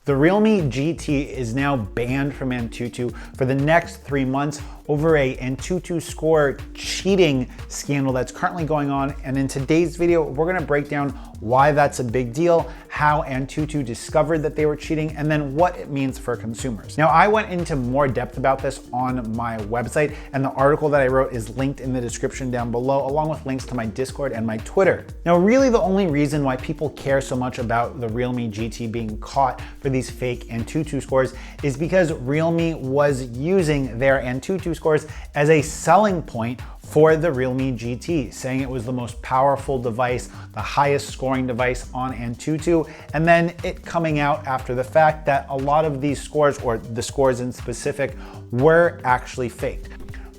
The Realme GT is now banned from Antutu for the next 3 months over a Antutu score cheating scandal that's currently going on. And in today's video, we're gonna break down why that's a big deal, how Antutu discovered that they were cheating, and then what it means for consumers. Now, I went into more depth about this on my website, and the article that I wrote is linked in the description down below, along with links to my Discord and my Twitter. Now, really the only reason why people care so much about the Realme GT being caught for these fake Antutu scores is because Realme was using their Antutu scores as a selling point for the Realme GT, saying it was the most powerful device, the highest scoring device on Antutu, and then it coming out after the fact that a lot of these scores, or the scores in specific, were actually faked.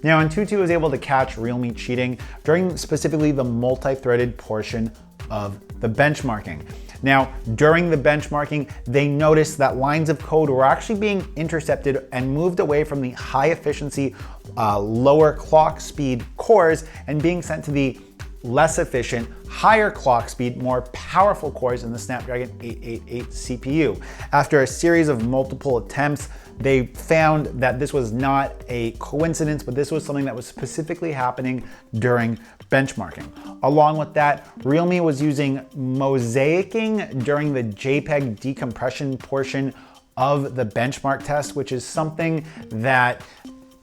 Now, Antutu was able to catch Realme cheating during specifically the multi-threaded portion of the benchmarking. Now, during the benchmarking, they noticed that lines of code were actually being intercepted and moved away from the high efficiency, lower clock speed cores and being sent to the less efficient, higher clock speed, more powerful cores in the Snapdragon 888 CPU. After a series of multiple attempts, they found that this was not a coincidence, but this was something that was specifically happening during benchmarking. Along with that, Realme was using mosaicing during the JPEG decompression portion of the benchmark test, which is something that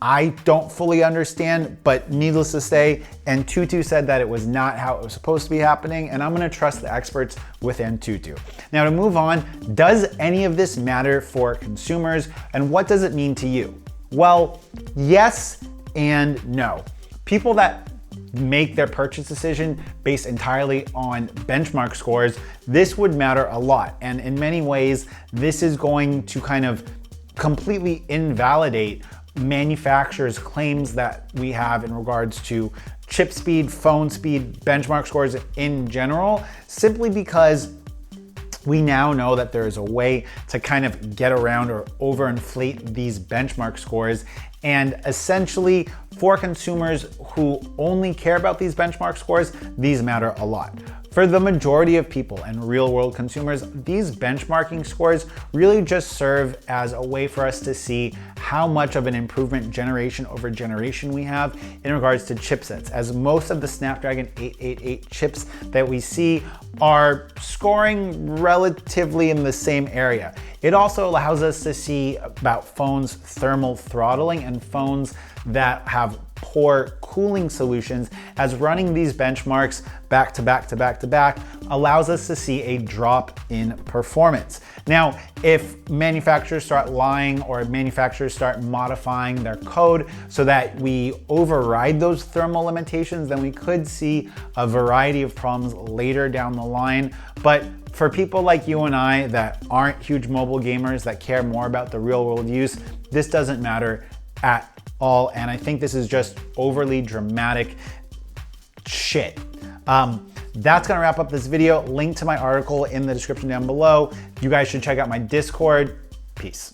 I don't fully understand, but needless to say, Antutu said that it was not how it was supposed to be happening, and I'm gonna trust the experts with Antutu. Now, to move on, does any of this matter for consumers, and what does it mean to you? Well, yes and no. People that make their purchase decision based entirely on benchmark scores, this would matter a lot. And in many ways, this is going to kind of completely invalidate manufacturers' claims that we have in regards to chip speed, phone speed, benchmark scores in general, simply because we now know that there is a way to kind of get around or overinflate these benchmark scores. And essentially, for consumers who only care about these benchmark scores, these matter a lot. For the majority of people and real world consumers, these benchmarking scores really just serve as a way for us to see how much of an improvement generation over generation we have in regards to chipsets, as most of the Snapdragon 888 chips that we see are scoring relatively in the same area. It also allows us to see about phones' thermal throttling and phones that have poor cooling solutions, as running these benchmarks back to back to back to back allows us to see a drop in performance. Now, if manufacturers start lying or manufacturers start modifying their code so that we override those thermal limitations, then we could see a variety of problems later down the line. But for people like you and I that aren't huge mobile gamers, that care more about the real world use, this doesn't matter at all. And I think this is just overly dramatic shit. That's gonna wrap up this video. Link to my article in the description down below. You guys should check out my Discord. Peace.